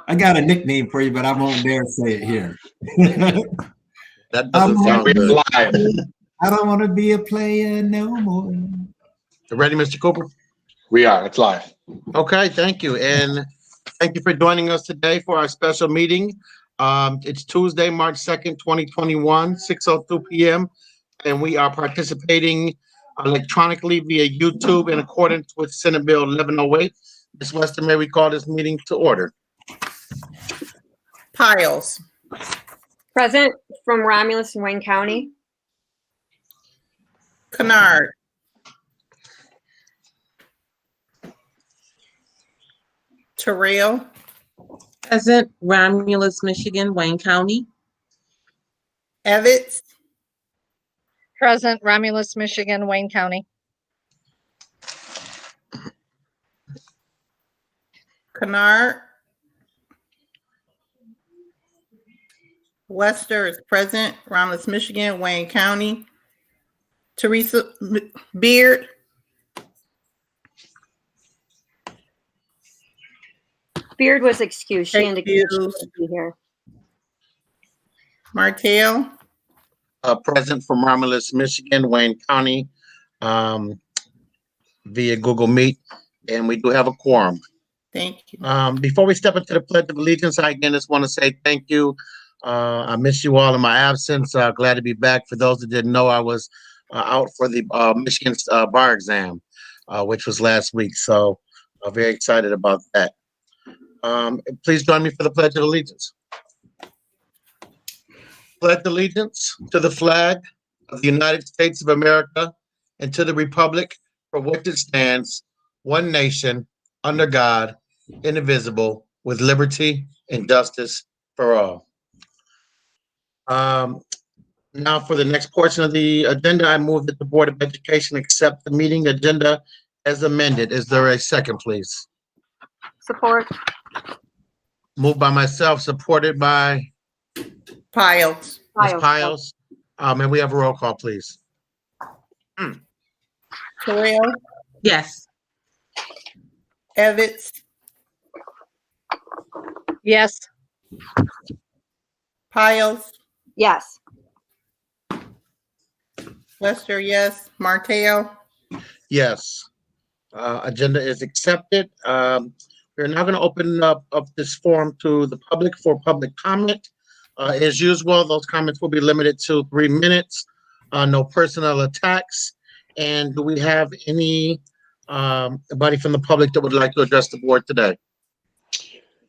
I got a nickname for you, but I won't dare say it here. That doesn't sound good. Live. I don't want to be a player no more. Ready, Mr. Cooper? We are. It's live. Okay, thank you. And thank you for joining us today for our special meeting. It's Tuesday, March 2nd, 2021, 6:02 p.m. And we are participating electronically via YouTube in accordance with Senate Bill 1108. Ms. Weston, may we call this meeting to order? Piles, Present from Romulus and Wayne County. Kennard, Terrell, Present, Romulus, Michigan, Wayne County. Evans, Present, Romulus, Michigan, Wayne County. Kennard. Lester is present, Romulus, Michigan, Wayne County. Teresa Beard, Beard was excused. She indicated she Excused. would be here. Martell, Present from Romulus, Michigan, Wayne County, via Google Meet, and we do have a quorum. thank you. Before we step into the Pledge of Allegiance, I again just want to say thank you. I miss you all in my absence. Glad to be back. For those that didn't know, I was out for the Michigan bar exam, which was last week. So very excited about that. Please join me for the Pledge of Allegiance. Pledge allegiance to the flag of the United States of America and to the republic for which it stands, one nation, under God, indivisible, with liberty and justice for all. Now for the next portion of the agenda, I move that the Board of Education accept the meeting agenda as amended. Is there a second, please? Support. Moved by myself, supported by Piles, Ms. Piles. May we have a roll call, please? Terrell, Yes. Evans, Yes. Piles, Yes. Lester, yes. Martell, Yes. Agenda is accepted. We're now going to open up this forum to the public for public comment. As usual, those comments will be limited to 3 minutes. No personal attacks. And do we have anybody from the public that would like to address the board today?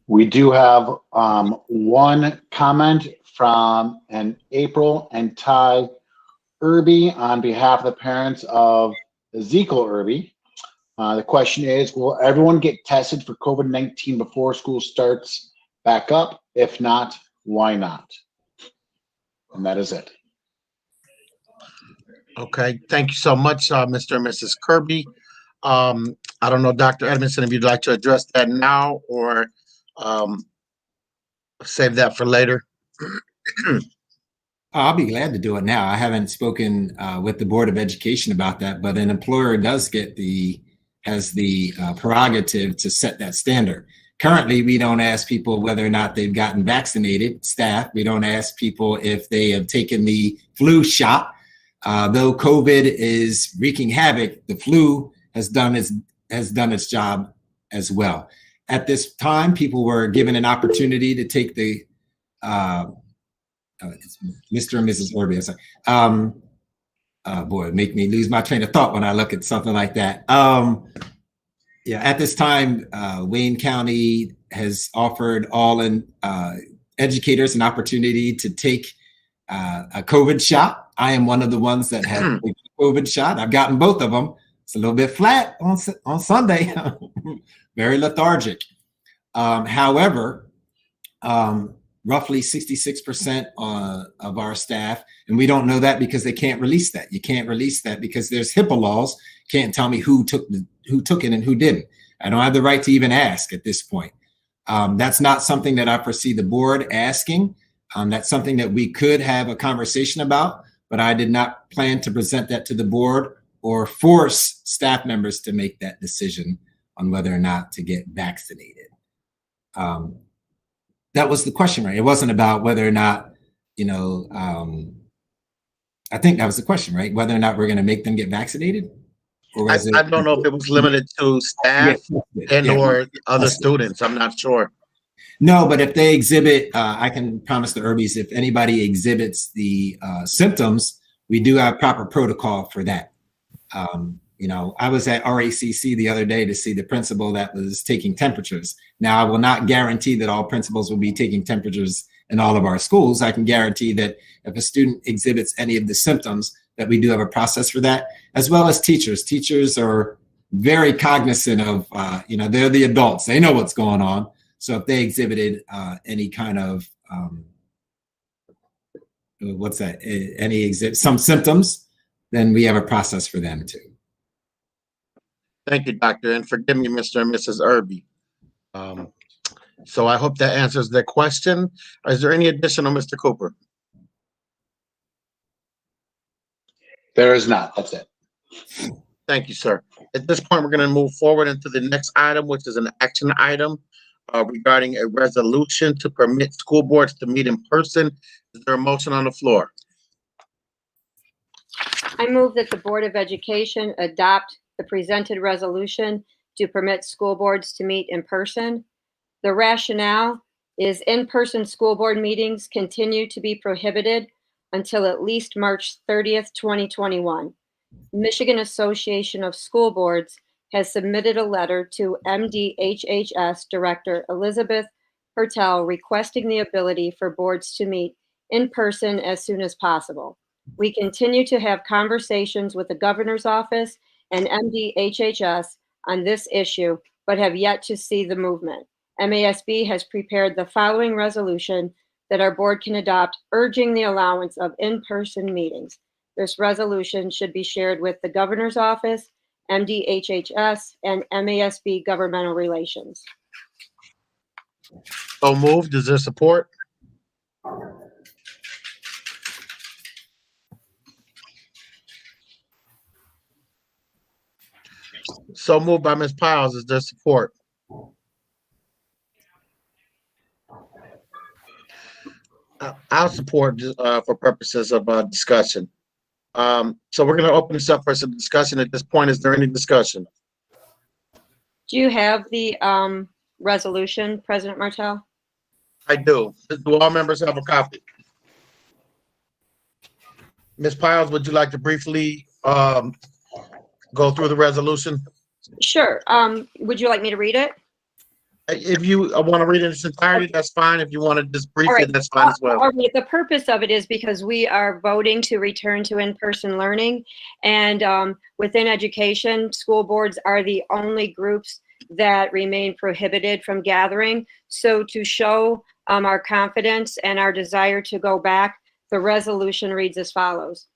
We do have one comment from an April and Ty Irby on behalf of the parents of Ezekiel Irby. The question is, will everyone get tested for COVID-19 before school starts back up? If not, why not? And that is it. Okay, thank you so much, Mr. and Mrs. Kirby. I don't know, Dr. Edmondson, if you'd like to address that now or save that for later. I'll be glad to do it now. I haven't spoken with the Board of Education about that, but an employer has the prerogative to set that standard. Currently, we don't ask people whether or not they've gotten vaccinated, staff. We don't ask people if they have taken the flu shot. Though COVID is wreaking havoc, the flu has done its job as well. At this time, people were given an opportunity to take the Mr. and Mrs. Irby. Boy, it make me lose my train of thought when I look at something like that. At this time, Wayne County has offered all educators an opportunity to take a COVID shot. I am one of the ones that had a COVID shot. I've gotten both of them. It's a little bit flat on Sunday, very lethargic. However, roughly 66% of our staff, and we don't know that because they can't release that. You can't release that because there's HIPAA laws. Can't tell me who took it and who didn't. I don't have the right to even ask at this point. That's not something that I foresee the board asking. That's something that we could have a conversation about, but I did not plan to present that to the board or force staff members to make that decision on whether or not to get vaccinated. that was the question, right? It wasn't about whether or not, I think that was the question, right? Whether or not we're going to make them get vaccinated? Or I, was it? I don't know if it was limited to staff and or other students. I'm not sure. No, but if they exhibit, I can promise the Irbies, if anybody exhibits the symptoms, we do have proper protocol for that. I was at RACC the other day to see the principal that was taking temperatures. Now, I will not guarantee that all principals will be taking temperatures in all of our schools. I can guarantee that if a student exhibits any of the symptoms, that we do have a process for that, as well as teachers. Teachers are very cognizant of, they're the adults. They know what's going on. So if they exhibited any kind of, some symptoms, then we have a process for them too. Thank you, Doctor, and forgive me, Mr. and Mrs. Irby. So I hope that answers the question. Is there any additional, Mr. Cooper? There is not. That's it. Thank you, sir. At this point, we're going to move forward into the next item, which is an action item regarding a resolution to permit school boards to meet in person. Is there a motion on the floor? I move that the Board of Education adopt the presented resolution to permit school boards to meet in person. The rationale is in-person school board meetings continue to be prohibited until at least March 30th, 2021. Michigan Association of School Boards has submitted a letter to MDHHS Director Elizabeth Hertel requesting the ability for boards to meet in person as soon as possible. We continue to have conversations with the governor's office and MDHHS on this issue, but have yet to see the movement. MASB has prepared the following resolution that our board can adopt, urging the allowance of in-person meetings. This resolution should be shared with the governor's office, MDHHS, and MASB governmental relations. So moved. Is there support? So moved by Ms. Piles. Is there support? I'll support for purposes of discussion. So we're going to open this up for some discussion. At this point, is there any discussion? Do you have the resolution, President Martell? I do. Do all members have a copy? Ms. Piles, would you like to briefly go through the resolution? Sure. Would you like me to read it? If you want to read it in its entirety, that's fine. If you want to just brief All right. it, that's fine as well. All right. The purpose of it is because we are voting to return to in-person learning, and within education, school boards are the only groups that remain prohibited from gathering. So to show our confidence and our desire to go back, the resolution reads as follows.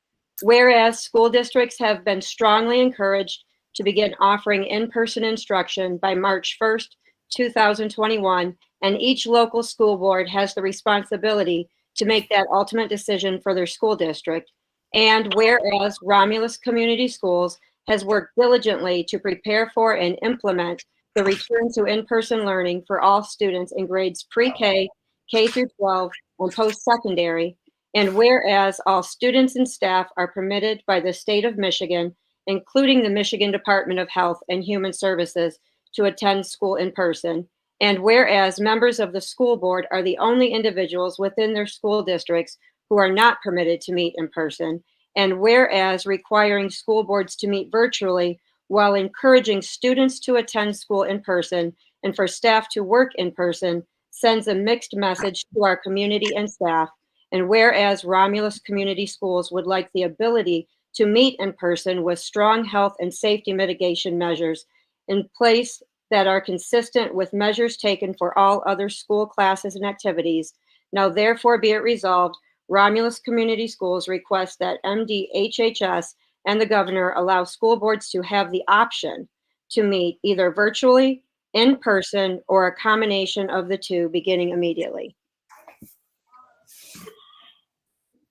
Whereas school districts have been strongly encouraged to begin offering in-person instruction by March 1st, 2021, and each local school board has the responsibility to make that ultimate decision for their school district. And whereas Romulus Community Schools has worked diligently to prepare for and implement the return to in-person learning for all students in grades pre-K, K through 12, and post-secondary, and whereas all students and staff are permitted by the state of Michigan, including the Michigan Department of Health and Human Services, to attend school in person, and whereas members of the school board are the only individuals within their school districts who are not permitted to meet in person, and whereas requiring school boards to meet virtually while encouraging students to attend school in person and for staff to work in person sends a mixed message to our community and staff, and whereas Romulus Community Schools would like the ability to meet in person with strong health and safety mitigation measures in place that are consistent with measures taken for all other school classes and activities. Now therefore be it resolved, Romulus Community Schools request that MDHHS and the governor allow school boards to have the option to meet either virtually, in person, or a combination of the two beginning immediately.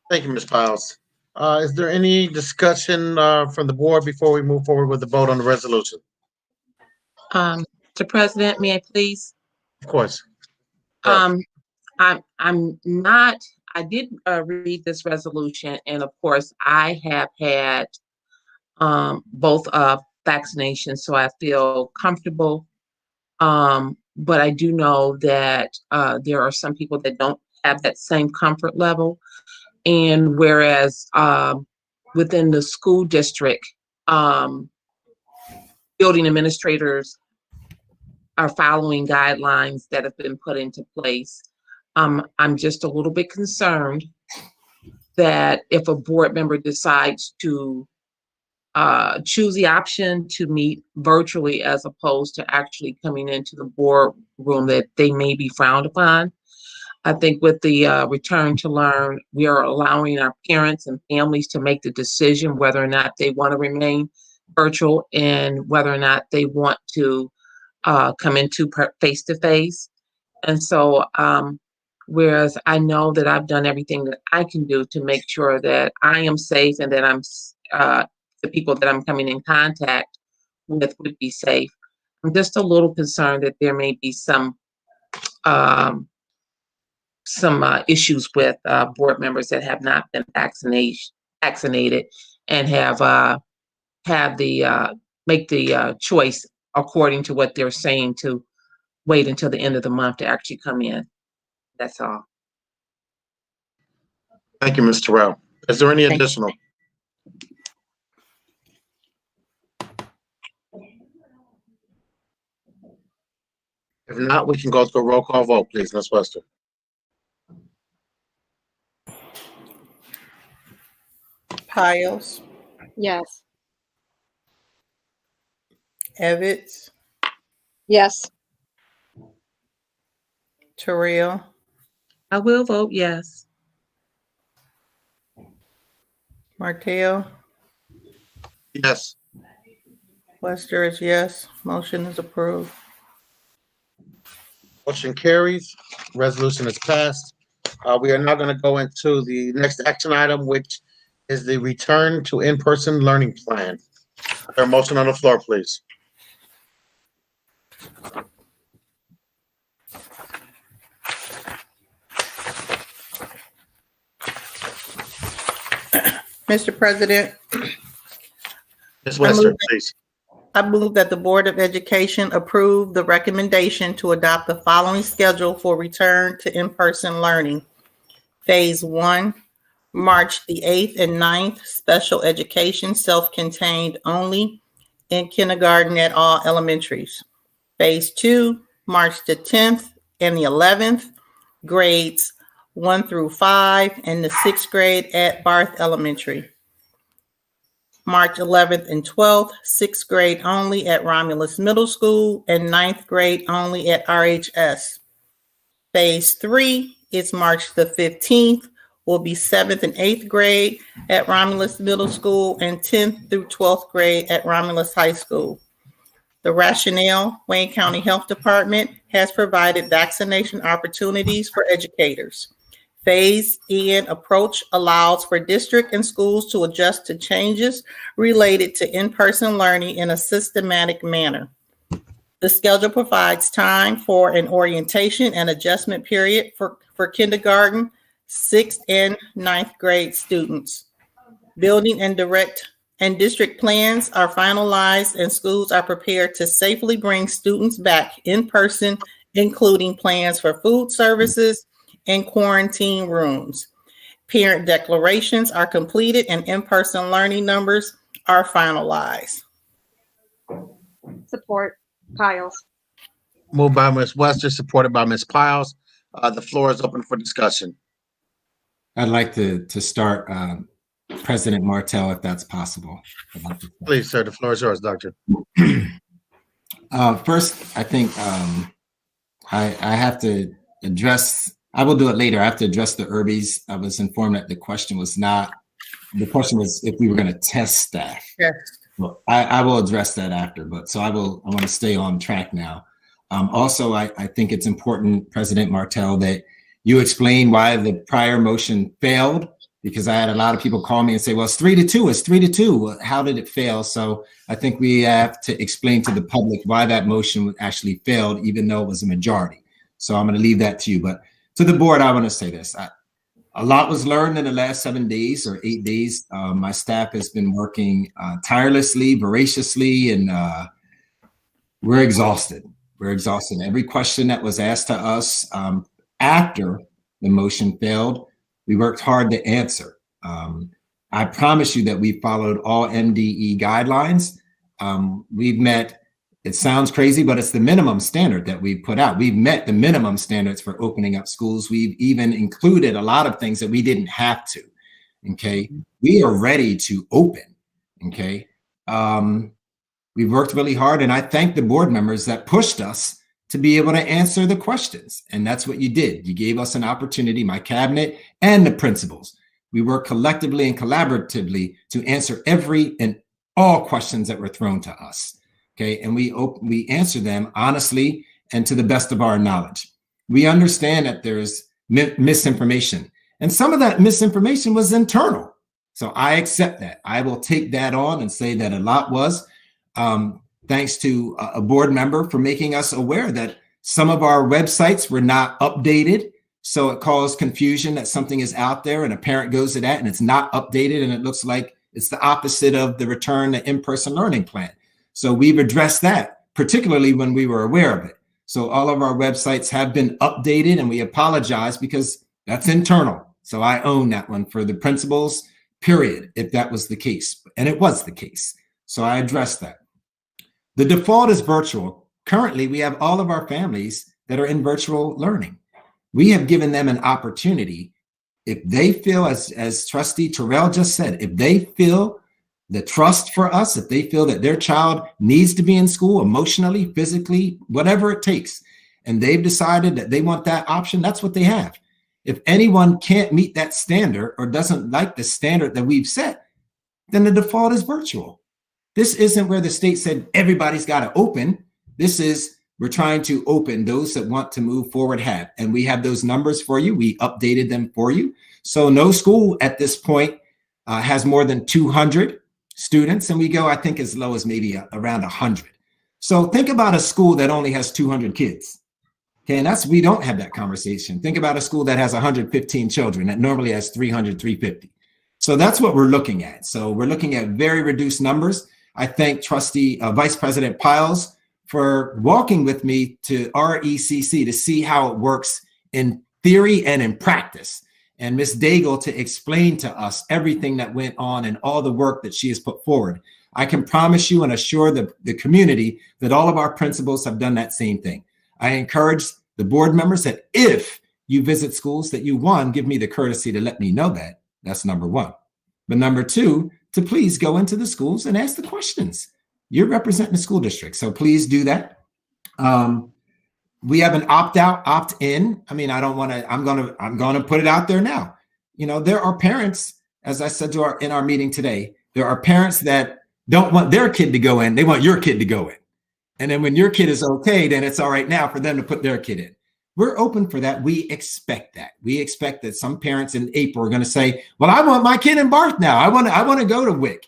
Thank you, Ms. Piles. Is there any discussion from the board before we move forward with the vote on the resolution? Mr. President, may I please? Of course. I I'm not, I did read this resolution, and of course, I have had both vaccinations, so I feel comfortable. But I do know that there are some people that don't have that same comfort level. And whereas within the school district, building administrators are following guidelines that have been put into place, I'm just a little bit concerned that if a board member decides to choose the option to meet virtually as opposed to actually coming into the boardroom, that they may be frowned upon. I think with the return to learn, we are allowing our parents and families to make the decision whether or not they want to remain virtual and whether or not they want to come into face-to-face. And so, whereas I know that I've done everything that I can do to make sure that I am safe and that I'm the people that I'm coming in contact with would be safe, I'm just a little concerned that there may be some issues with board members that have not been vaccinated and have make the choice according to what they're saying to wait until the end of the month to actually come in. That's all. Thank you, Ms. Terrell. Is there any Thank you. additional? If not, we can go to a roll call vote, please, Ms. Wester. Piles, Yes. Evans, Yes. Terrell, I will vote yes. Martell, Yes. Wester is yes. Motion is approved. Motion carries. Resolution is passed. We are now going to go into the next action item, which is the return to in-person learning plan. Is there a motion on the floor, please? Mr. President, Ms. Wester, please. I move that the Board of Education approve the recommendation to adopt the following schedule for return to in-person learning. Phase 1, March the 8th and 9th, special education, self-contained only in kindergarten at all elementaries. Phase 2, March the 10th and the 11th, grades 1 through 5, and the 6th grade at Barth Elementary. March 11th and 12th, 6th grade only at Romulus Middle School, and 9th grade only at RHS. Phase 3 is March the 15th, will be 7th and 8th grade at Romulus Middle School, and 10th through 12th grade at Romulus High School. The rationale, Wayne County Health Department has provided vaccination opportunities for educators. Phase-in approach allows for district and schools to adjust to changes related to in-person learning in a systematic manner. The schedule provides time for an orientation and adjustment period for kindergarten, 6th and 9th grade students. Building and district plans are finalized, and schools are prepared to safely bring students back in person, including plans for food services and quarantine rooms. Parent declarations are completed and in-person learning numbers are finalized. Support. Piles. Moved by Ms. Wester, supported by Ms. Piles. The floor is open for discussion. I'd like to start, President Martell, if that's possible. Please, sir, the floor is yours, Doctor. First, I think I have to address, I will do it later. I have to address the Irbies. I was informed that the question was if we were going to test staff. Yes. Well, I will address that after, but so I want to stay on track now. Also, I think it's important, President Martell, that you explain why the prior motion failed, because I had a lot of people call me and say, well, it's 3-2, it's 3-2. Well, how did it fail? So I think we have to explain to the public why that motion actually failed, even though it was a majority. So I'm going to leave that to you. But to the board, I want to say this. A lot was learned in the last 7 days or 8 days. My staff has been working tirelessly, voraciously, and we're exhausted. We're exhausted. Every question that was asked to us after the motion failed, we worked hard to answer. I promise you that we followed all MDE guidelines. We've met, it sounds crazy, but it's the minimum standard that we put out. We've met the minimum standards for opening up schools. We've even included a lot of things that we didn't have to. Okay. We are ready to open. Okay. We've worked really hard, and I thank the board members that pushed us to be able to answer the questions. And that's what you did. You gave us an opportunity, my cabinet and the principals. We worked collectively and collaboratively to answer every and all questions that were thrown to us. Okay, and we answer them honestly and to the best of our knowledge. We understand that there's misinformation, and some of that misinformation was internal. So I accept that. I will take that on and say that a lot was thanks to a board member for making us aware that some of our websites were not updated. So it caused confusion that something is out there and a parent goes to that and it's not updated and it looks like it's the opposite of the return to in-person learning plan. So we've addressed that, particularly when we were aware of it. So all of our websites have been updated, and we apologize because that's internal. So I own that one for the principals, period, if that was the case. And it was the case. So I addressed that. The default is virtual. Currently, we have all of our families that are in virtual learning. We have given them an opportunity. If they feel, as Trustee Terrell just said, if they feel the trust for us, if they feel that their child needs to be in school emotionally, physically, whatever it takes, and they've decided that they want that option, that's what they have. If anyone can't meet that standard or doesn't like the standard that we've set, then the default is virtual. This isn't where the state said everybody's got to open. This is, we're trying to open those that want to move forward have, and we have those numbers for you. We updated them for you. So no school at this point has more than 200 students, and we go, I think, as low as maybe around 100. So think about a school that only has 200 kids. Okay, and we don't have that conversation. Think about a school that has 115 children that normally has 300, 350. So that's what we're looking at. So we're looking at very reduced numbers. I thank Vice President Piles for walking with me to RECC to see how it works in theory and in practice. And Ms. Daigle to explain to us everything that went on and all the work that she has put forward. I can promise you and assure the community that all of our principals have done that same thing. I encourage the board members that if you visit schools that you, one, give me the courtesy to let me know that. That's number one. But number two, to please go into the schools and ask the questions. You're representing the school district, so please do that. We have an opt-out, opt-in. I mean, I'm gonna put it out there now. You know, there are parents, as I said in our meeting today, there are parents that don't want their kid to go in. They want your kid to go in. And then when your kid is okay, then it's all right now for them to put their kid in. We're open for that. We expect that. We expect that some parents in April are going to say, well, I want my kid in Barth now. I want to go to WIC.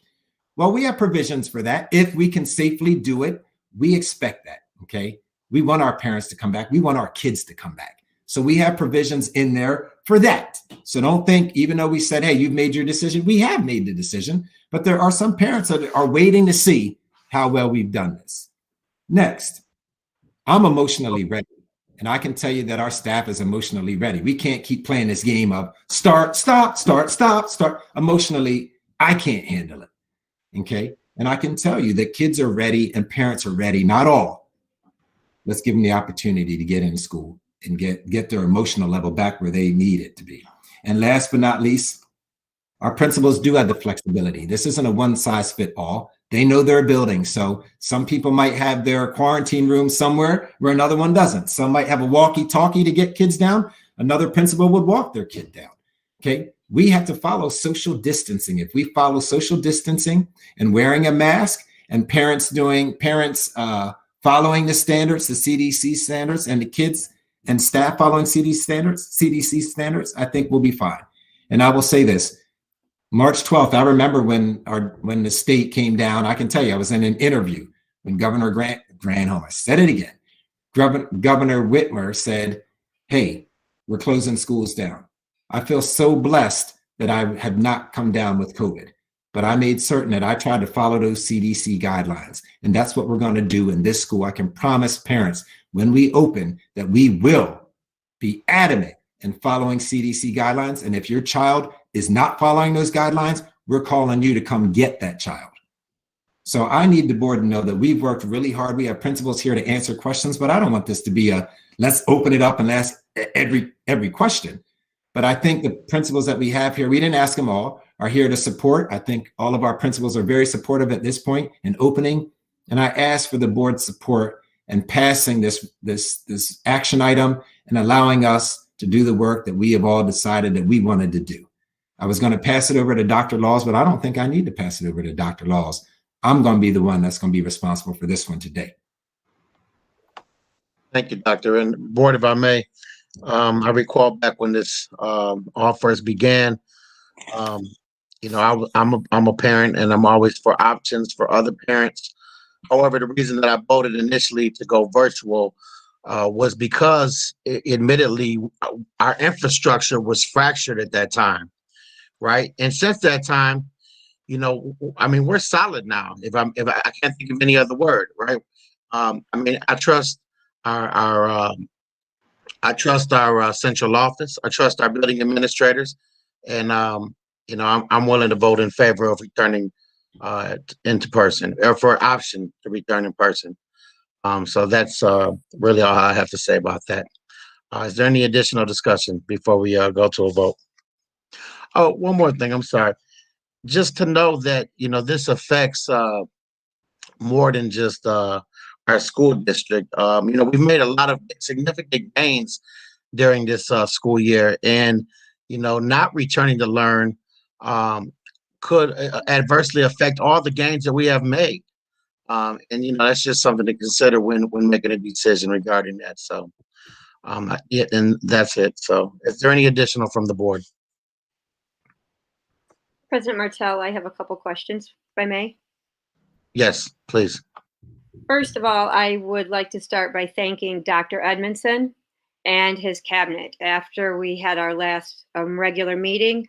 Well, we have provisions for that. If we can safely do it, we expect that, okay? We want our parents to come back. We want our kids to come back. So we have provisions in there for that. So don't think, even though we said, hey, you've made your decision, we have made the decision, but there are some parents that are waiting to see how well we've done this. Next, I'm emotionally ready. And I can tell you that our staff is emotionally ready. We can't keep playing this game of start, stop, start, stop, start. Emotionally, I can't handle it. Okay. And I can tell you that kids are ready and parents are ready. Not all. Let's give them the opportunity to get in school and get their emotional level back where they need it to be. And last but not least, our principals do have the flexibility. This isn't a one size fit all. They know their building. So some people might have their quarantine room somewhere where another one doesn't. Some might have a walkie-talkie to get kids down. Another principal would walk their kid down. Okay. We have to follow social distancing. If we follow social distancing and wearing a mask and parents following the standards, the CDC standards, and the kids and staff following CDC standards, I think we'll be fine. And I will say this. March 12th, I remember when the state came down. I can tell you, I was in an interview when Governor Granholm, I said it again, Governor Whitmer said, hey, we're closing schools down. I feel so blessed that I have not come down with COVID, but I made certain that I tried to follow those CDC guidelines. And that's what we're going to do in this school. I can promise parents when we open that we will be adamant in following CDC guidelines. And if your child is not following those guidelines, we're calling you to come get that child. So I need the board to know that we've worked really hard. We have principals here to answer questions, but I don't want this to be a let's open it up and ask every question. But I think the principals that we have here, we didn't ask them all, are here to support. I think all of our principals are very supportive at this point in opening. And I ask for the board's support in passing this action item and allowing us to do the work that we have all decided that we wanted to do. I was going to pass it over to Dr. Laws, but I don't think I need to pass it over to Dr. Laws. I'm going to be the one that's going to be responsible for this one today. Thank you, Doctor. And Board, if I may, I recall back when this all first began, you know, I'm a parent and I'm always for options for other parents. However, the reason that I voted initially to go virtual was because admittedly our infrastructure was fractured at that time, right? And since that time, you know, I mean, we're solid now. If I can't think of any other word, right? I mean, I trust our central office. I trust our building administrators, and you know, I'm willing to vote in favor of returning into person, or for an option to return in person. So that's really all I have to say about that. Is there any additional discussion before we go to a vote? Oh, one more thing. I'm sorry. Just to know that, you know, this affects more than just our school district. You know, we've made a lot of significant gains during this school year, and, you know, not returning to learn could adversely affect all the gains that we have made. And, you know, that's just something to consider when making a decision regarding that. So, yeah, and that's it. So is there any additional from the board? President Martell, I have a couple questions, if I may. Yes, please. First of all, I would like to start by thanking Dr. Edmondson and his cabinet. After we had our last regular meeting,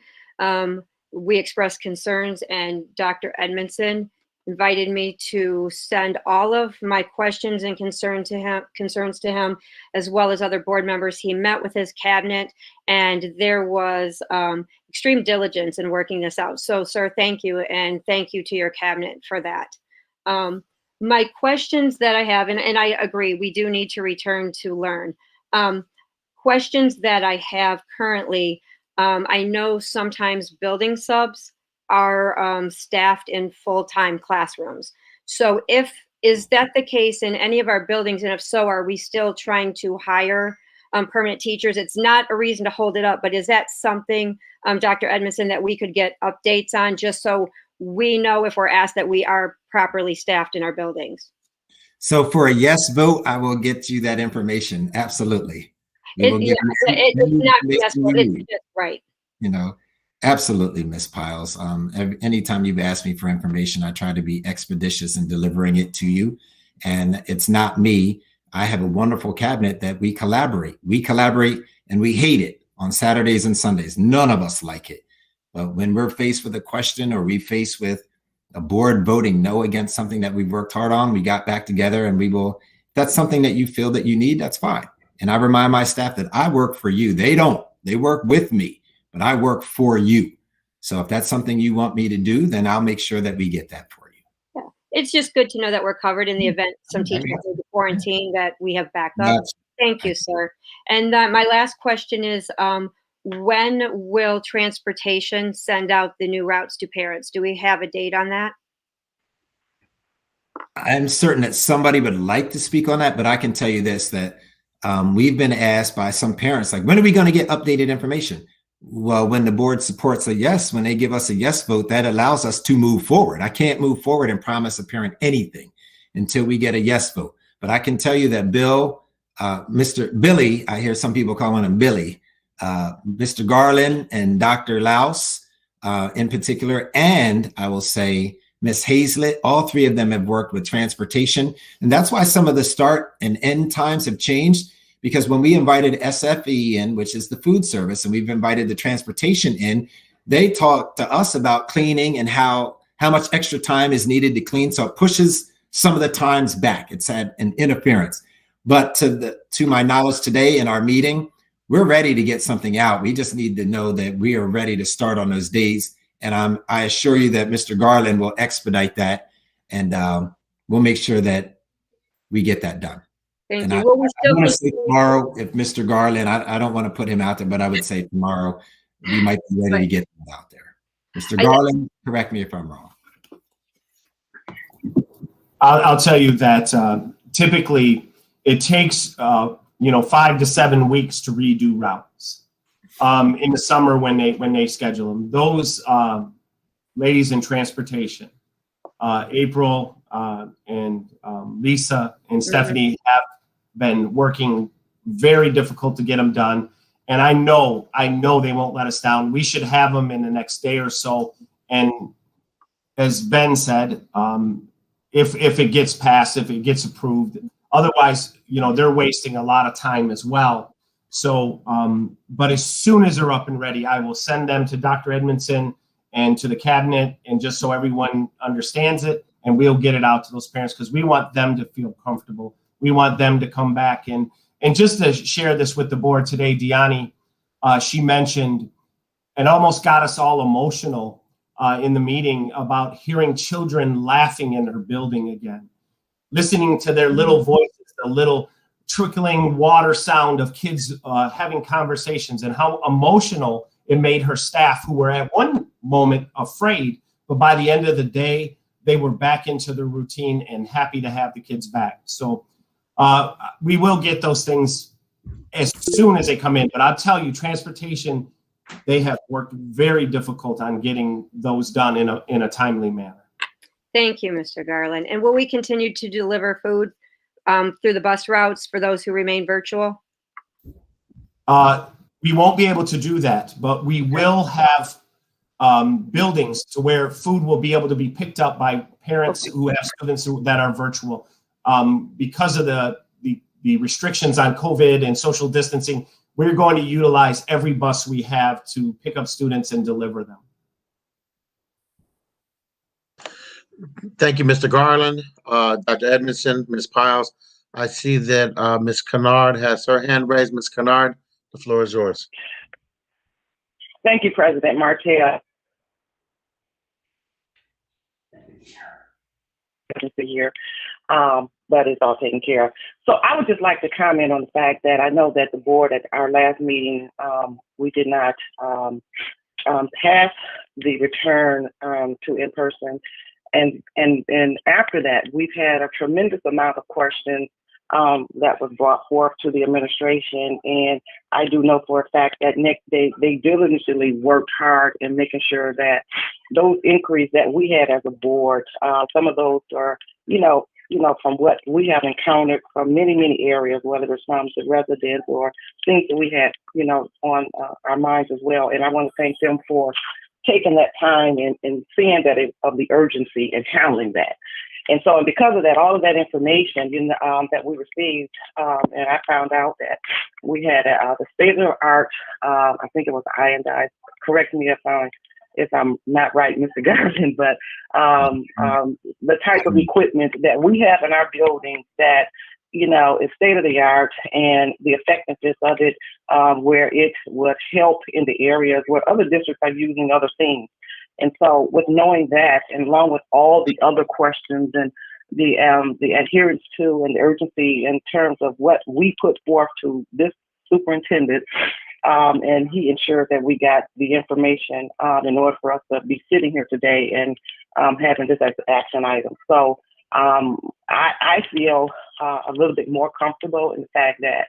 we expressed concerns, and Dr. Edmondson invited me to send all of my questions and concerns to him, as well as other board members. He met with his cabinet, and there was extreme diligence in working this out. So, sir, thank you, and thank you to your cabinet for that. My questions that I have, and I agree, we do need to return to learn. Questions that I have currently, I know sometimes building subs are staffed in full-time classrooms. So is that the case in any of our buildings? And if so, are we still trying to hire permanent teachers? It's not a reason to hold it up, but is that something, Dr. Edmondson, that we could get updates on, just so we know if we're asked that we are properly staffed in our buildings? So for a yes vote, I will get you that information. Absolutely. It's not yes, but it's just right. You know, absolutely, Ms. Piles. Anytime you've asked me for information, I try to be expeditious in delivering it to you. And it's not me. I have a wonderful cabinet that we collaborate. We collaborate and we hate it on Saturdays and Sundays. None of us like it. But when we're faced with a question, or we faced with a board voting no against something that we've worked hard on, we got back together and we will, if that's something that you feel that you need, that's fine. And I remind my staff that I work for you. They don't. They work with me, but I work for you. So if that's something you want me to do, then I'll make sure that we get that for you. Yeah. It's just good to know that we're covered in the event some teachers need to quarantine, that we have backup. Thank you, sir. And my last question is, when will transportation send out the new routes to parents? Do we have a date on that? I'm certain that somebody would like to speak on that, but I can tell you this, that we've been asked by some parents, like, when are we going to get updated information? Well, when the board supports a yes, when they give us a yes vote, that allows us to move forward. I can't move forward and promise a parent anything until we get a yes vote. But I can tell you that Bill, Mr. Billy, I hear some people calling him Billy, Mr. Garland and Dr. Laus in particular, and I will say Ms. Hazlett, all three of them have worked with transportation. And that's why some of the start and end times have changed, because when we invited SFE in, which is the food service, and we've invited the transportation in, they talked to us about cleaning and how much extra time is needed to clean. So it pushes some of the times back. It's had an interference. But to my knowledge today in our meeting, we're ready to get something out. We just need to know that we are ready to start on those days. And I assure you that Mr. Garland will expedite that, and we'll make sure that we get that done. Thank And you. I Will we still want to say continue- tomorrow, if Mr. Garland, I don't want to put him out there, but I would say tomorrow we might be ready to get him out there. Mr. Garland, correct me if I'm wrong. I'll tell you that typically it takes 5 to 7 weeks to redo routes. In the summer when they schedule them, those ladies in transportation, April and Lisa and Stephanie have been working very difficult to get them done. And I know they won't let us down. We should have them in the next day or so. And as Ben said, if it gets passed, if it gets approved, otherwise, they're wasting a lot of time as well. So, but as soon as they're up and ready, I will send them to Dr. Edmondson and to the cabinet, and just so everyone understands it, and we'll get it out to those parents because we want them to feel comfortable. We want them to come back. And just to share this with the board today, Deani, she mentioned and almost got us all emotional in the meeting about hearing children laughing in her building again, listening to their little voices, the little trickling water sound of kids having conversations, and how emotional it made her staff, who were at one moment afraid, but by the end of the day, they were back into the routine and happy to have the kids back. So we will get those things as soon as they come in. But I'll tell you, transportation, they have worked very difficult on getting those done in a timely manner. Thank you, Mr. Garland. And will we continue to deliver food through the bus routes for those who remain virtual? We won't be able to do that, but we will have buildings to where food will be able to be picked up by parents who have students that are virtual. Because of the restrictions on COVID and social distancing, we're going to utilize every bus we have to pick up students and deliver them. Thank you, Mr. Garland, Dr. Edmondson, Ms. Piles. I see that Ms. Kennard has her hand raised. Ms. Kennard, the floor is yours. Thank you, President Martel. Here, but it's all taken care of. So I would just like to comment on the fact that I know that the board at our last meeting, we did not pass the return to in-person. And after that, we've had a tremendous amount of questions that was brought forth to the administration. And I do know for a fact that they diligently worked hard in making sure that those inquiries that we had as a board, some of those are, from what we have encountered from many, many areas, whether it's from the residents or things that we had, on our minds as well. And I want to thank them for taking that time and seeing that of the urgency in handling that. And so, and because of that, all of that information that we received, and I found out that we had the state-of-the-art, I think it was iodized, correct me if I'm not right, Mr. Garland, but the type of equipment that we have in our buildings that, is state-of-the-art, and the effectiveness of it, where it would help in the areas where other districts are using other things. And so with knowing that, and along with all the other questions and the adherence to and the urgency in terms of what we put forth to this superintendent, and he ensured that we got the information in order for us to be sitting here today and having this as an action item. So I feel a little bit more comfortable in the fact that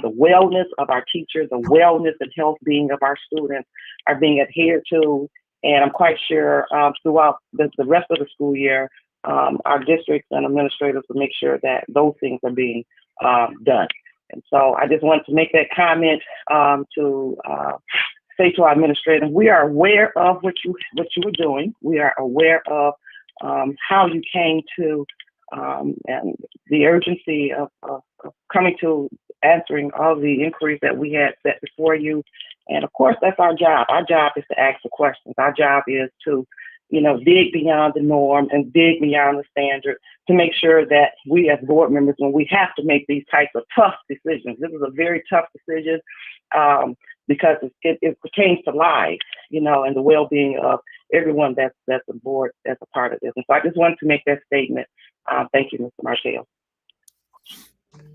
the wellness of our teachers, the wellness and health being of our students are being adhered to. And I'm quite sure throughout the rest of the school year, our districts and administrators will make sure that those things are being done. And so I just wanted to make that comment to say to our administrators, we are aware of what you were doing. We are aware of how you came to and the urgency of coming to answering all the inquiries that we had set before you. And of course, that's our job. Our job is to ask the questions. Our job is to, dig beyond the norm and dig beyond the standard to make sure that we as board members, when we have to make these types of tough decisions, this is a very tough decision because it pertains to life, and the well-being of everyone that's a board, that's a part of this. And so I just wanted to make that statement. Thank you, Mr. Martell.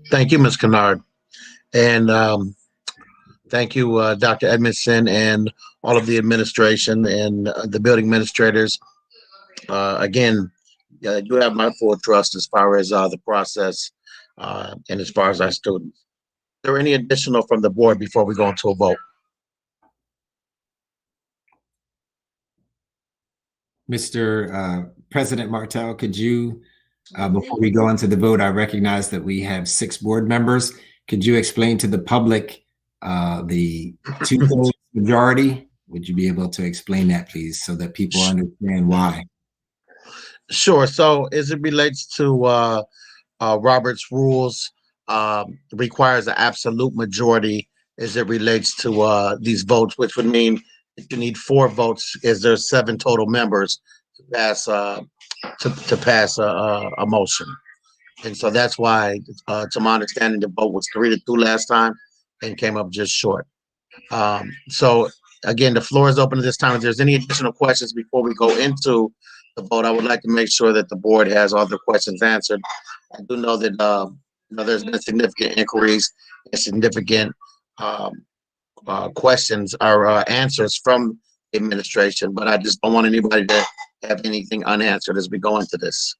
Thank you, Ms. Kennard. And thank you, Dr. Edmondson, and all of the administration and the building administrators. Again, you have my full trust as far as the process and as far as our students. Is there any additional from the board before we go into a vote? Mr. President Martell, could you, before we go into the vote, I recognize that we have 6 board members. Could you explain to the public the 2/3 majority? Would you be able to explain that, please, so that people understand why? Sure. So as it relates to Robert's rules, requires an absolute majority as it relates to these votes, which would mean that you need 4 votes as there's 7 total members to pass to pass a motion. And so that's why, to my understanding, the vote was 3-2 last time and came up just short. So again, the floor is open at this time. If there's any additional questions before we go into the vote, I would like to make sure that the board has all the questions answered. I do know that there's been significant inquiries and significant questions or answers from the administration, but I just don't want anybody to have anything unanswered as we go into this.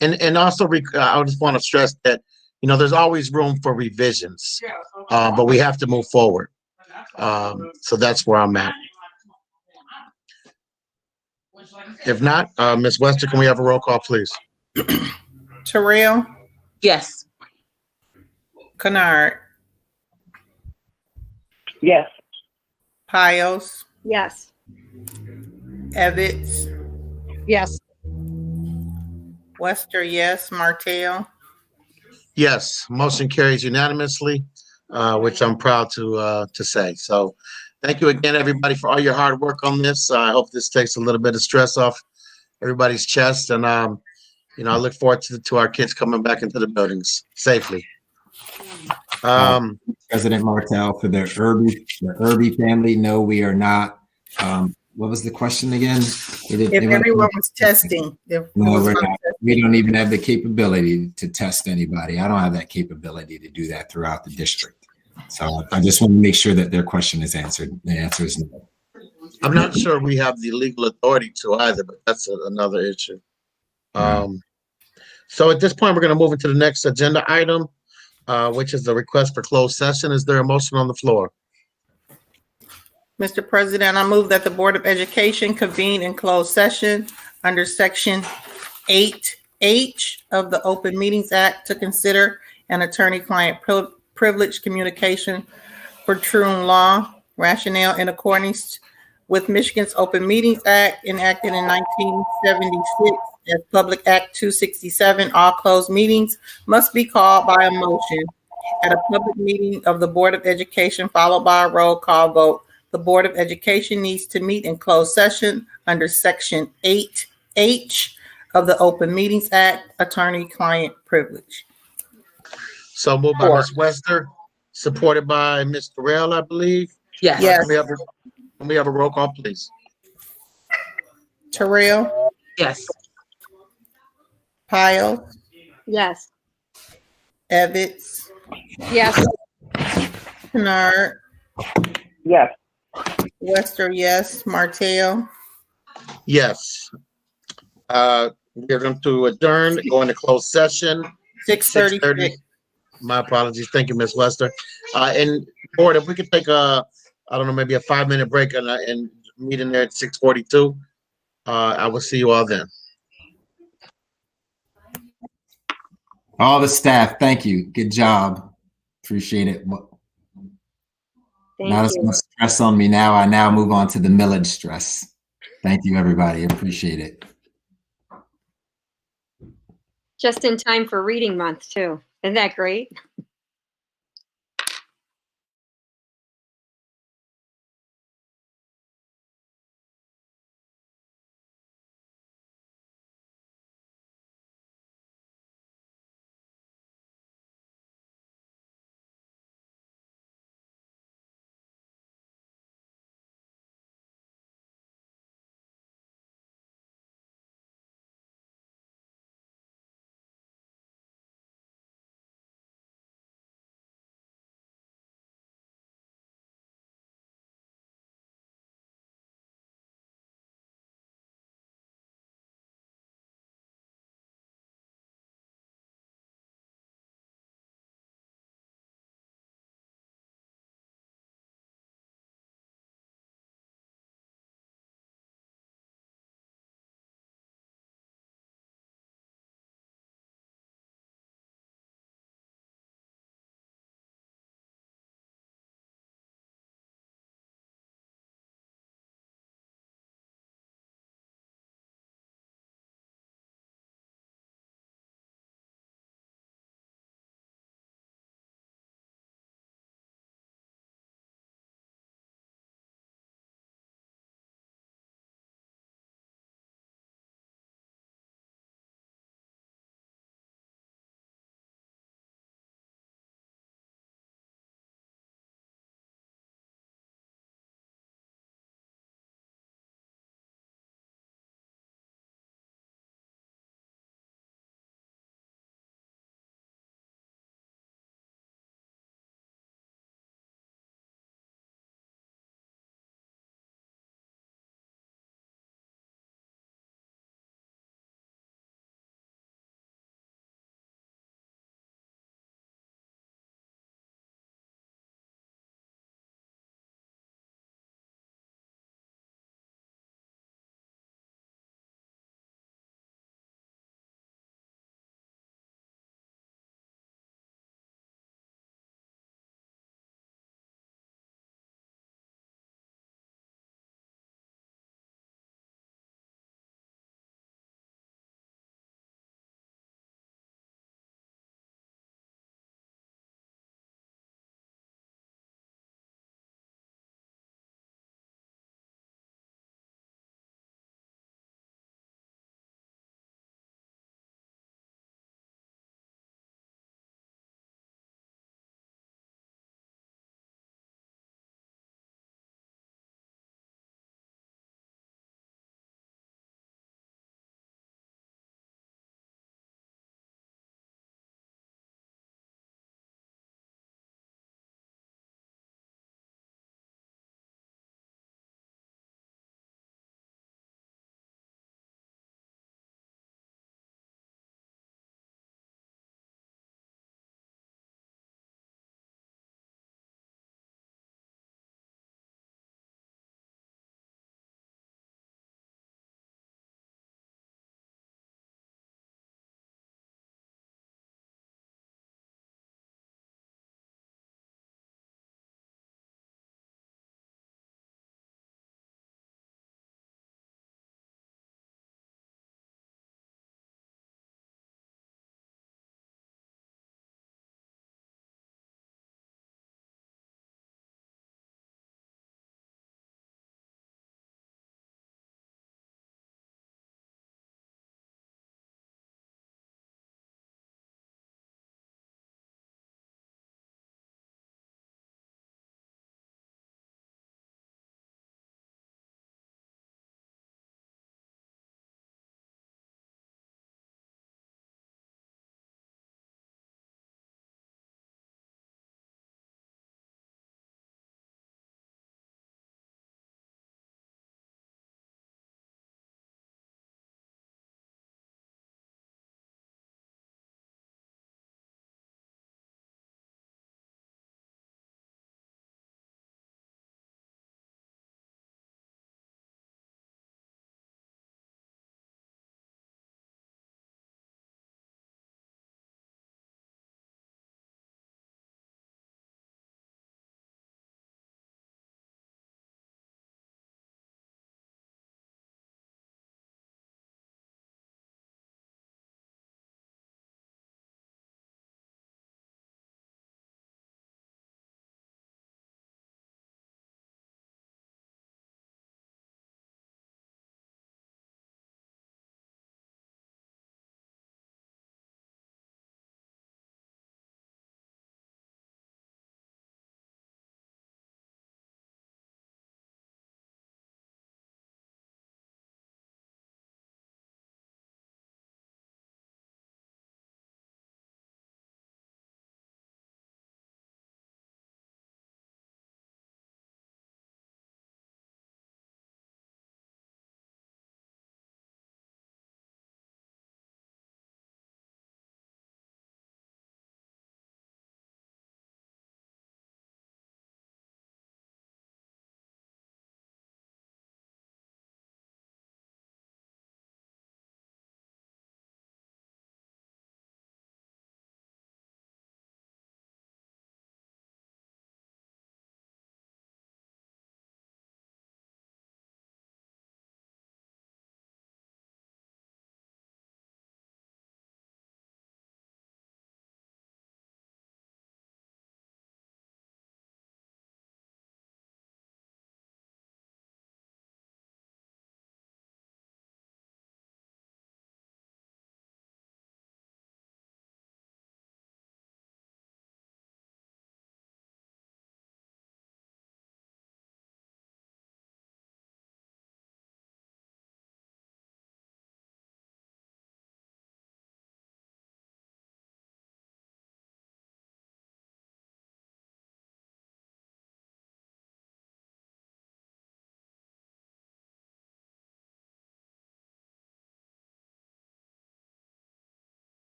And also, I just want to stress that, there's always room for revisions, but we have to move forward. So that's where I'm at. If not, Ms. Wester, can we have a roll call, please? Terrell, Yes. Kennard, Yes. Piles, Yes. Evans, Yes. Wester, yes, Martell, Yes, motion carries unanimously, which I'm proud to say. So thank you again, everybody, for all your hard work on this. I hope this takes a little bit of stress off everybody's chest. And, I look forward to our kids coming back into the buildings safely. President Martell, for the Irby family, no, we are not. What was the question again? if everyone was testing. No, we're not. We don't even have the capability to test anybody. I don't have that capability to do that throughout the district. So I just want to make sure that their question is answered. The answer is no. I'm not sure we have the legal authority to either, but that's another issue. So at this point, we're going to move into the next agenda item, which is the request for closed session. Is there a motion on the floor? Mr. President, I move that the Board of Education convene in closed session under Section 8H of the Open Meetings Act to consider an attorney-client privilege communication for Troon Law rationale in accordance with Michigan's Open Meetings Act enacted in 1976 as Public Act 267. All closed meetings must be called by a motion at a public meeting of the Board of Education followed by a roll call vote. The Board of Education needs to meet in closed session under Section 8H of the Open Meetings Act, attorney-client privilege. So moved by Ms. Wester, supported by Ms. Terrell, I believe. Yes. Yes. Can we have a roll call, please? Terrell, Yes. Pyle, Yes. Evans, Yes. Kennard, Yes. Wester, yes, Martell. Yes. We're going to adjourn, go into closed session. 6:36. My apologies. Thank you, Ms. Wester. And board, if we could take maybe a 5-minute break and meet in there at 6:42. I will see you all then. All the staff, thank you. Good job. Appreciate it. Thank Not as you. much stress on me now. I now move on to the millage stress. Thank you, everybody. Appreciate it. Just in time for reading month, too. Isn't that great?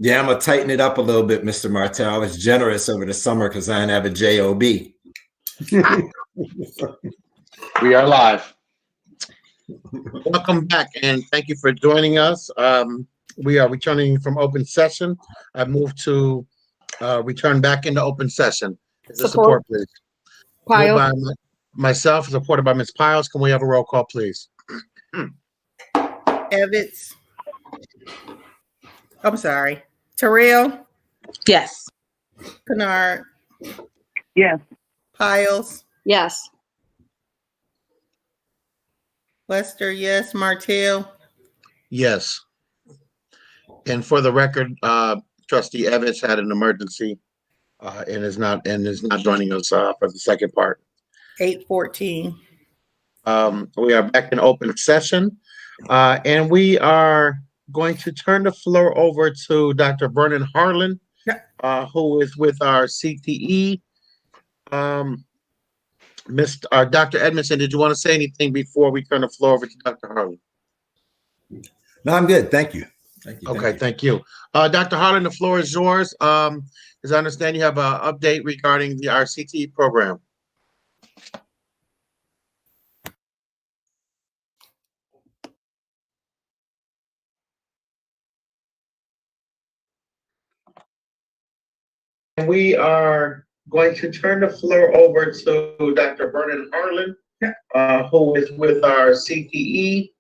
Yeah, I'm gonna tighten it up a little bit, Mr. Martell. I was generous over the summer because I didn't have a job. We are live. Welcome back, and thank you for joining us. We are returning from open session. I move to return back into open session. Is there support, please? Moved by myself, supported by Ms. Piles. Can we have a roll call, please? Evans. I'm sorry. Terrell, Yes. Kennard, Yes. Piles, Yes. Lester, yes, Martell, Yes. And for the record, Trustee Evans had an emergency and is not joining us for the second part. 8:14. We are back in open session, and we are going to turn the floor over to Dr. Vernon Harlan, who is with our CTE. Dr. Edmondson, did you want to say anything before we turn the floor over to Dr. Harlan? No, I'm good. Thank you. Thank you. Okay, thank you. Dr. Harlan, the floor is yours. As I understand, you have an update regarding the RCTE program. And we are going to turn the floor over to Dr. Vernon Harlan, who is with our CTE.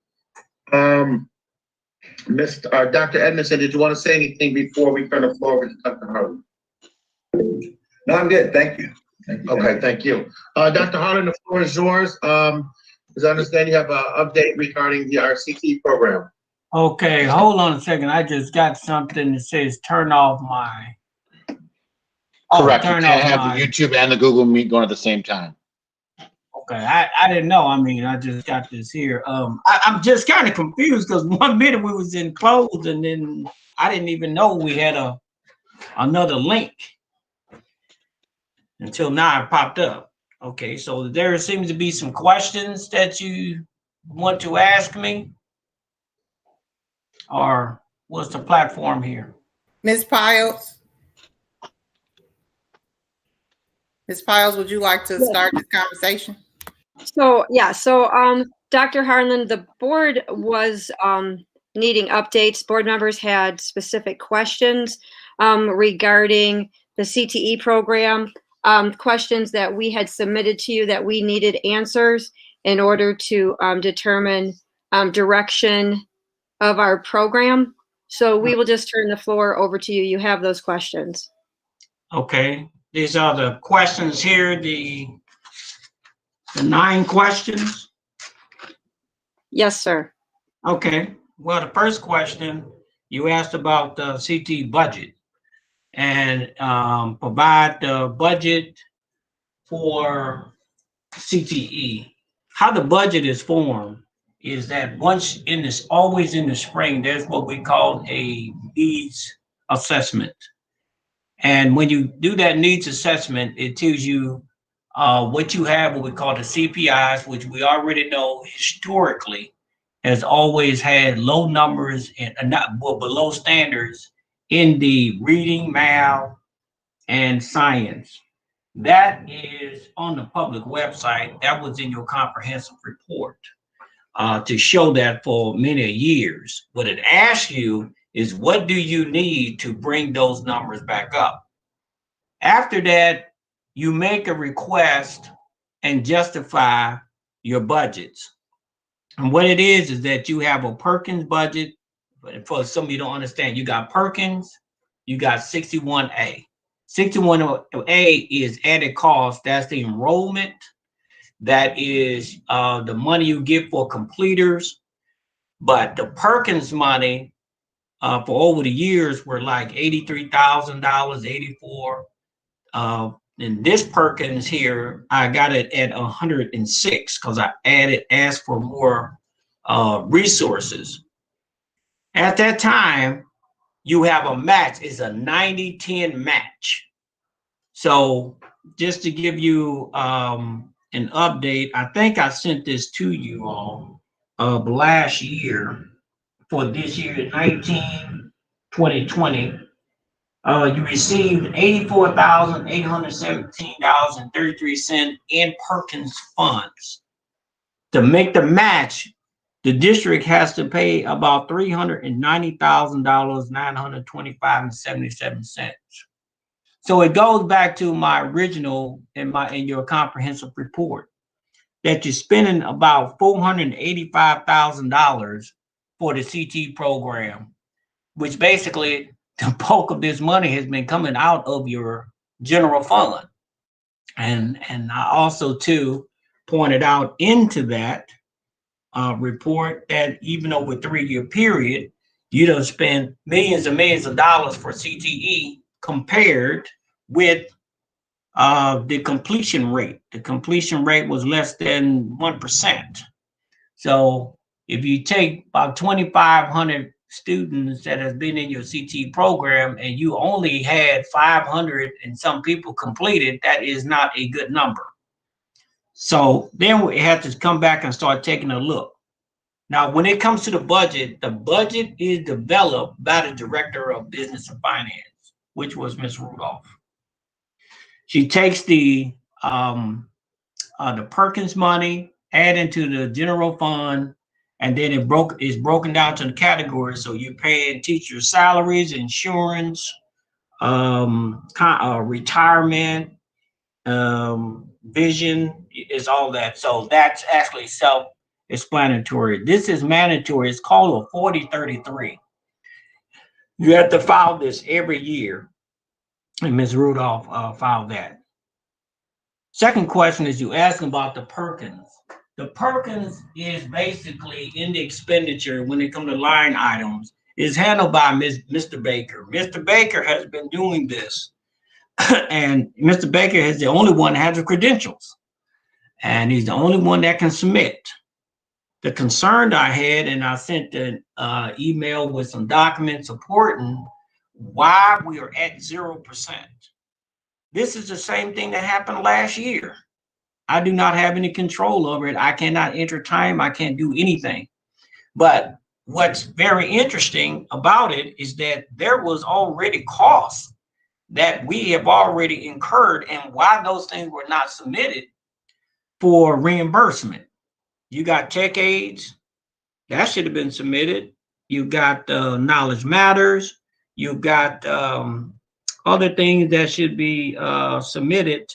Dr. Edmondson, did you want to say anything before we turn the floor over to Dr. Harlan? No, I'm good. Thank you. Okay, thank you. Dr. Harlan, the floor is yours. As I understand, you have an update regarding the RCTE program. Okay, hold on a second. I just got something that says turn off my. Correct. You Turn can't off have my. the YouTube and the Google Meet going at the same time. Okay, I didn't know. I mean, I just got this here. I'm just kind of confused because 1 minute we was in closed and then I didn't even know we had another link until now it popped up. Okay, so there seems to be some questions that you want to ask me, or what's the platform here? Ms. Piles? Ms. Piles, would you like to start this conversation? So, Dr. Harlan, the board was needing updates. Board members had specific questions regarding the CTE program, questions that we had submitted to you that we needed answers in order to determine direction of our program. So we will just turn the floor over to you. You have those questions. Okay, these are the questions here, the 9 questions. Yes, sir. Okay, well, the first question you asked about the CTE budget and provide the budget for CTE. How the budget is formed is that always in the spring, there's what we call a needs assessment. And when you do that needs assessment, it tells you what you have, what we call the CPIs, which we already know historically has always had low numbers and below standards in the reading, math, and science. That is on the public website. That was in your comprehensive report to show that for many years. What it asks you is, what do you need to bring those numbers back up? After that, you make a request and justify your budgets. And what it is that you have a Perkins budget. But for some of you don't understand, you got Perkins, you got 61A. 61A is added cost. That's the enrollment. That is the money you get for completers. But the Perkins money for over the years were like $83,000, 84. And this Perkins here, I got it at 106 because I asked for more resources. At that time, you have a match. It's a 90-10 match. So just to give you an update, I think I sent this to you all last year for this year, 2020. you received $84,817.33 in Perkins funds. To make the match, the district has to pay about $390,925.77. So it goes back to my original in your comprehensive report that you're spending about $485,000 for the CT program, which basically the bulk of this money has been coming out of your general fund. And I also too pointed out into that report that even over a 3-year period, you don't spend millions and millions of dollars for CTE compared with the completion rate. The completion rate was less than 1%. So if you take about 2,500 students that have been in your CT program and you only had 500 and some people completed, that is not a good number. So then we have to come back and start taking a look. Now, when it comes to the budget is developed by the Director of Business and Finance, which was Ms. Rudolph. She takes the Perkins money, add into the general fund, and then it's broken down to the categories. So you're paying teacher salaries, insurance, retirement, vision, is all that. So that's actually self-explanatory. This is mandatory. It's called a 4033. You have to file this every year. And Ms. Rudolph filed that. Second question is you asking about the Perkins. The Perkins is basically in the expenditure when it comes to line items is handled by Mr. Baker. Mr. Baker has been doing this. And Mr. Baker is the only one that has the credentials. And he's the only one that can submit. The concern I had, and I sent an email with some documents supporting why we are at 0%. This is the same thing that happened last year. I do not have any control over it. I cannot enter time. I can't do anything. But what's very interesting about it is that there was already costs that we have already incurred, and why those things were not submitted for reimbursement. You got tech aids, that should have been submitted. You got Knowledge Matters. You've got other things that should be submitted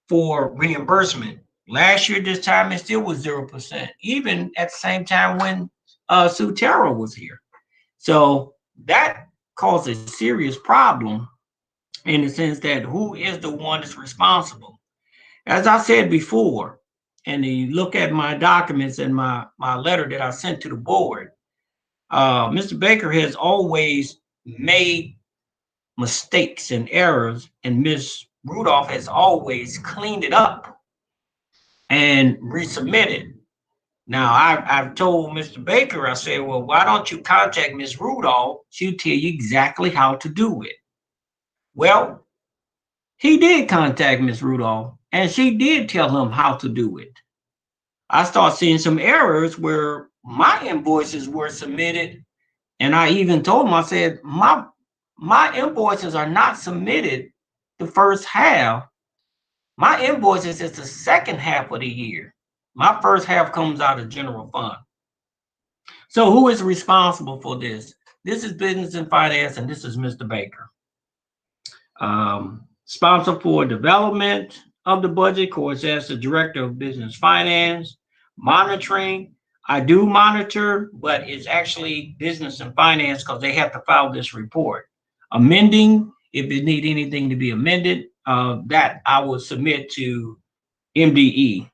for reimbursement. Last year, this time, it still was 0%, even at the same time when Sue Terrell was here. So that caused a serious problem in the sense that who is the one that's responsible? As I said before, and you look at my documents and my letter that I sent to the board, Mr. Baker has always made mistakes and errors, and Ms. Rudolph has always cleaned it up and resubmitted. Now, I've told Mr. Baker, I said, well, why don't you contact Ms. Rudolph? She'll tell you exactly how to do it. Well, he did contact Ms. Rudolph, and she did tell him how to do it. I started seeing some errors where my invoices were submitted, and I even told him, I said, my invoices are not submitted the first half. My invoices is the second half of the year. My first half comes out of general fund. So who is responsible for this? This is Business and Finance, and this is Mr. Baker. Responsible for development of the budget, of course, as the Director of Business Finance. Monitoring, I do monitor, but it's actually Business and Finance because they have to file this report. Amending, if it need anything to be amended, that I will submit to MDE.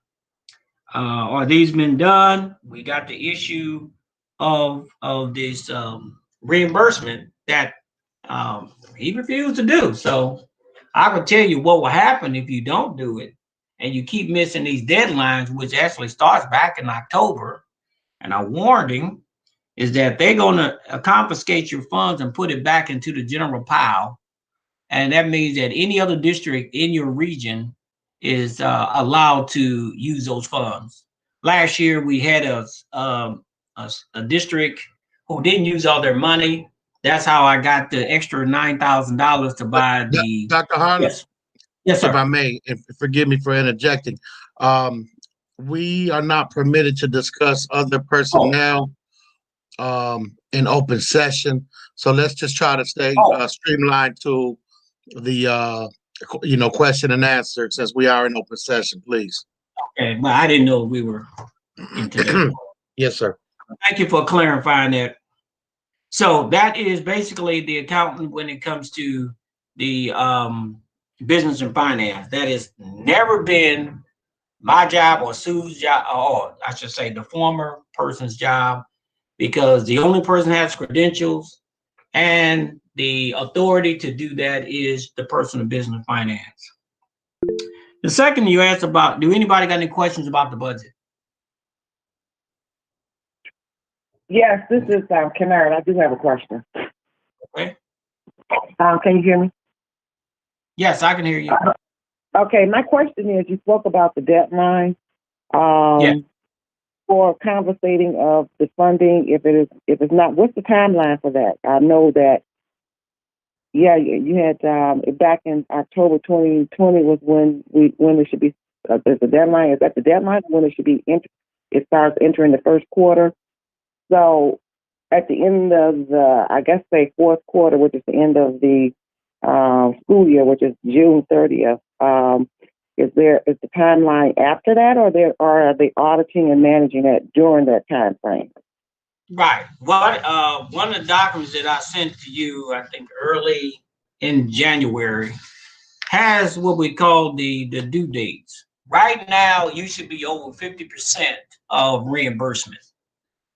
Are these been done? We got the issue of this reimbursement that he refused to do. So I can tell you what will happen if you don't do it and you keep missing these deadlines, which actually starts back in October. And I warned him is that they're going to confiscate your funds and put it back into the general pile. And that means that any other district in your region is allowed to use those funds. Last year, we had a district who didn't use all their money. That's how I got the extra $9,000 to buy the. Dr. Harlan? Yes. Yes, If sir. I may, and forgive me for interjecting, we are not permitted to discuss other personnel in open session. So let's just try to stay streamlined to the question and answer since we are in open session, please. Okay, well, I didn't know we were into that. Yes, sir. Thank you for clarifying that. So that is basically the accountant when it comes to the business and finance. That has never been my job or Sue's job, or I should say the former person's job, because the only person that has credentials and the authority to do that is the person of business and finance. The second you asked about, do anybody got any questions about the budget? Yes, this is Kennard. I do have a question. Okay. Can you hear me? Yes, I can hear you. Okay, my question is, you spoke about the deadline for conversating of the funding. If it's not, what's the timeline for that? I know that, you had back in October 2020 was when it should be. There's a deadline. Is that the deadline when it should be? It starts entering the first quarter. So at the end of the, I guess, say fourth quarter, which is the end of the school year, which is June 30th, is the timeline after that, or are they auditing and managing it during that time frame? Right. One of the documents that I sent to you, I think early in January, has what we call the due dates. Right now, you should be over 50% of reimbursement.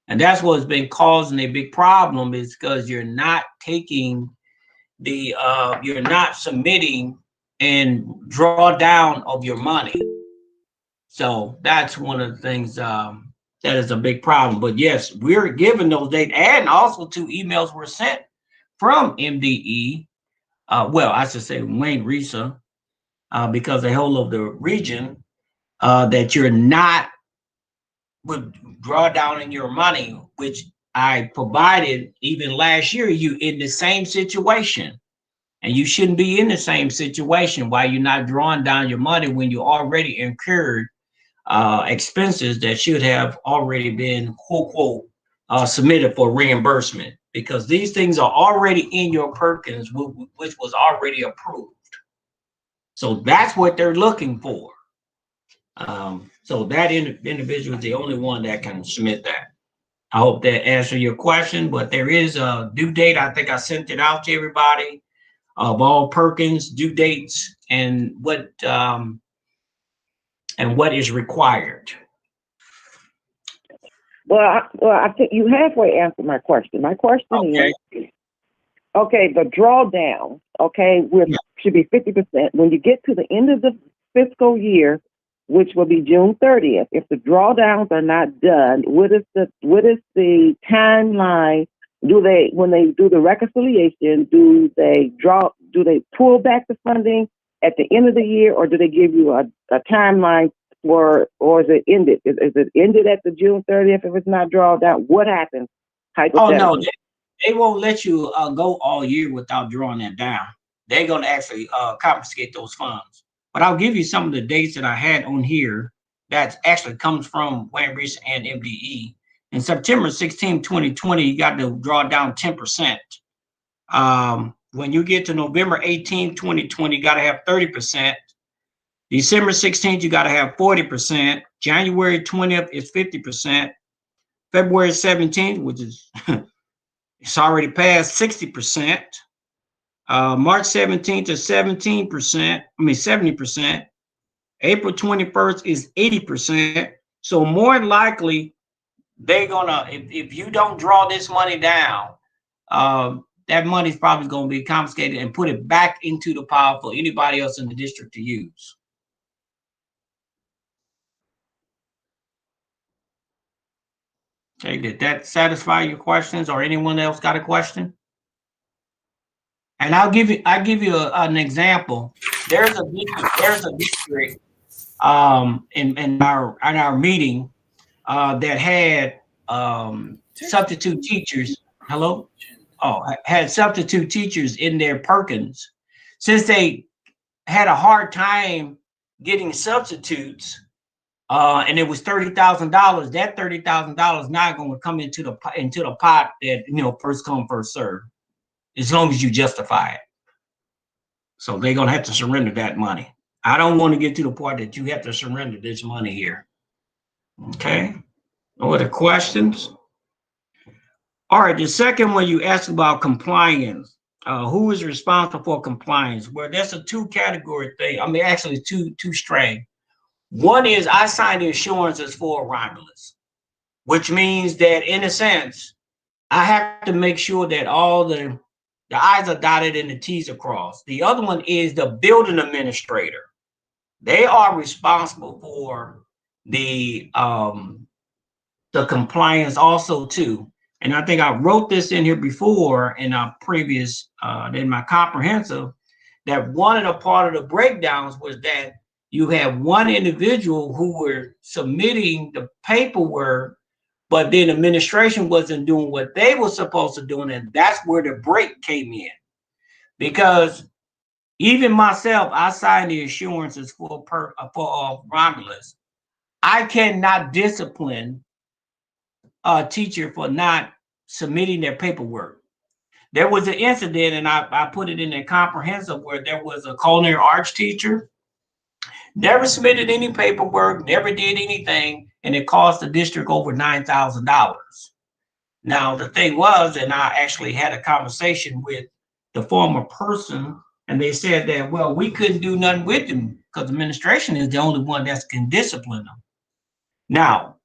And that's what's been causing a big problem, is because you're not taking you're not submitting and draw down of your money. So that's one of the things that is a big problem. But yes, we're given those dates, and also 2 emails were sent from MDE. Well, I should say Wayne Risa, because the whole of the region, that you're not would draw down in your money, which I provided even last year. You in the same situation, and you shouldn't be in the same situation. Why you're not drawing down your money when you already incurred expenses that should have already been quote submitted for reimbursement, because these things are already in your Perkins, which was already approved. So that's what they're looking for. So that individual is the only one that can submit that. I hope that answered your question, but there is a due date. I think I sent it out to everybody of all Perkins due dates and what is required. Well, I think you halfway answered my question. My question is, the drawdown, should be 50%. When you get to the end of the fiscal year, which will be June 30th, if the drawdowns are not done, what is the timeline? When they do the reconciliation, do they pull back the funding at the end of the year, or do they give you a timeline or is it ended? Is it ended at the June 30th if it's not drawn down? What happens? Oh no, they won't let you go all year without drawing that down. They're going to actually confiscate those funds. But I'll give you some of the dates that I had on here that actually comes from Wayne Reese and MDE. In September 16, 2020, you got to draw down 10%. When you get to November 18, 2020, you got to have 30%. December 16th, you got to have 40%. January 20th is 50%. February 17th, which is it's already past 60%. March 17th is 70%. April 21st is 80%. So more than likely, they're gonna, if you don't draw this money down, that money is probably gonna be confiscated and put it back into the pile for anybody else in the district to use. Okay, did that satisfy your questions, or anyone else got a question? And I'll give you an example. There's a district in our meeting that had substitute teachers. Hello? had substitute teachers in their Perkins. Since they had a hard time getting substitutes, and it was $30,000, that $30,000 not going to come into the pot that, first come, first serve, as long as you justify it. So they're going to have to surrender that money. I don't want to get to the point that you have to surrender this money here. Okay. No other questions? All right. The second one you asked about compliance. Who is responsible for compliance? Well, that's a two-category thing. I mean, actually two strain. One is I signed the assurances for Romulus, which means that in a sense, I have to make sure that all the I's are dotted and the T's are crossed. The other one is the building administrator. They are responsible for the compliance also too. And I think I wrote this in here before in our previous, in my comprehensive, that one of the part of the breakdowns was that you have one individual who were submitting the paperwork, but then administration wasn't doing what they were supposed to do. And that's where the break came in. Because even myself, I signed the assurances for Romulus. I cannot discipline a teacher for not submitting their paperwork. There was an incident, and I put it in a comprehensive, where there was a culinary arts teacher, never submitted any paperwork, never did anything, and it cost the district over $9,000. Now, the thing was, and I actually had a conversation with the former person, and they said that, well, we couldn't do nothing with them because administration is the only one that can discipline them. Now,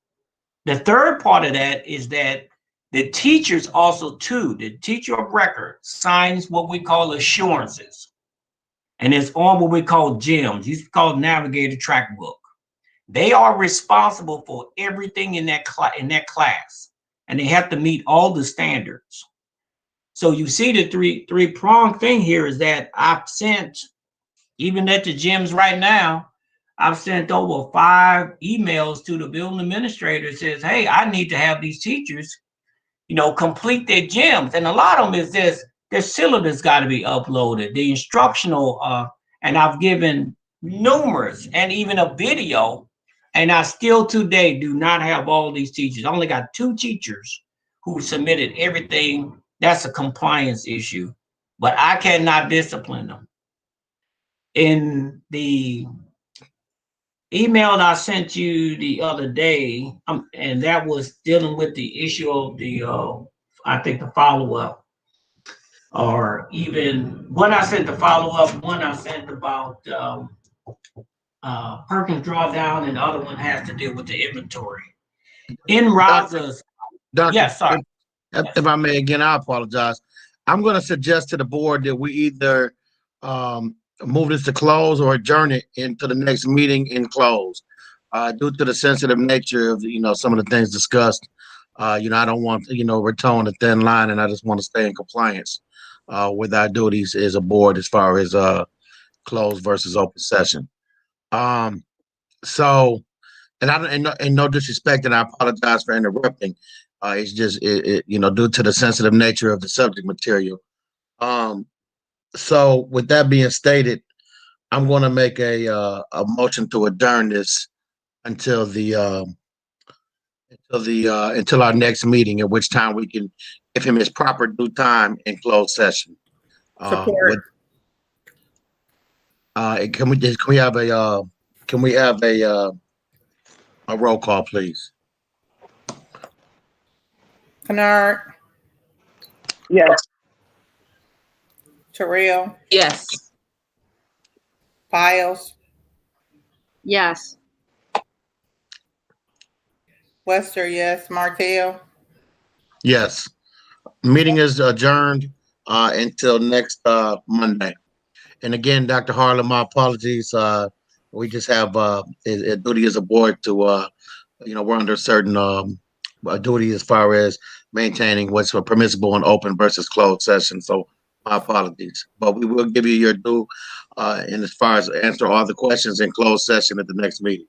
the third part of that is that the teachers also too, the teacher of record signs what we call assurances. And it's on what we call GEMS, used to call Navigator Track Book. They are responsible for everything in that class, and they have to meet all the standards. So you see the three-pronged thing here is that I've sent, even at the GEMS right now, I've sent over 5 emails to the building administrator that says, hey, I need to have these teachers, complete their GEMS. And a lot of them is this, their syllabus got to be uploaded, the instructional, and I've given numerous and even a video, and I still today do not have all these teachers. I only got 2 teachers who submitted everything. That's a compliance issue, but I cannot discipline them. In the email I sent you the other day, and that was dealing with the issue of the, I think the follow-up, or even when I sent the follow-up, one I sent about Perkins drawdown, and the other one has to do with the inventory. In Raza's, yes, sorry. If I may, again, I apologize. I'm going to suggest to the board that we either move this to close or adjourn it into the next meeting in close. Due to the sensitive nature of, some of the things discussed, I don't want, we're towing a thin line, and I just want to stay in compliance with our duties as a board as far as closed versus open session. So, and no disrespect, and I apologize for interrupting. It's just, due to the sensitive nature of the subject material. So with that being stated, I'm going to make a motion to adjourn this until our next meeting, at which time we can give him his proper due time in closed session. Support. Can we have a roll call, please? Kennard, Yes. Terrell, Yes. Piles, Yes. Wester, yes, Martell, Yes. Meeting is adjourned until next Monday. And again, Dr. Harlan, my apologies. We just have a duty as a board to, we're under certain duty as far as maintaining what's permissible in open versus closed session. So my apologies, but we will give you your due and as far as answer all the questions in closed session at the next meeting.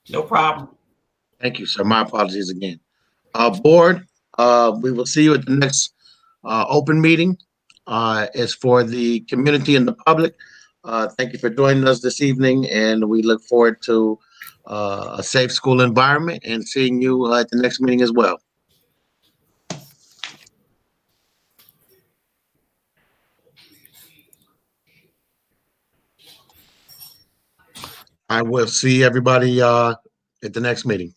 No problem. Thank you, sir. My apologies again. Board, We will see you at the next open meeting. It's for the community and the public. Thank you for joining us this evening, and we look forward to a safe school environment and seeing you at the next meeting as well. I will see everybody at the next meeting.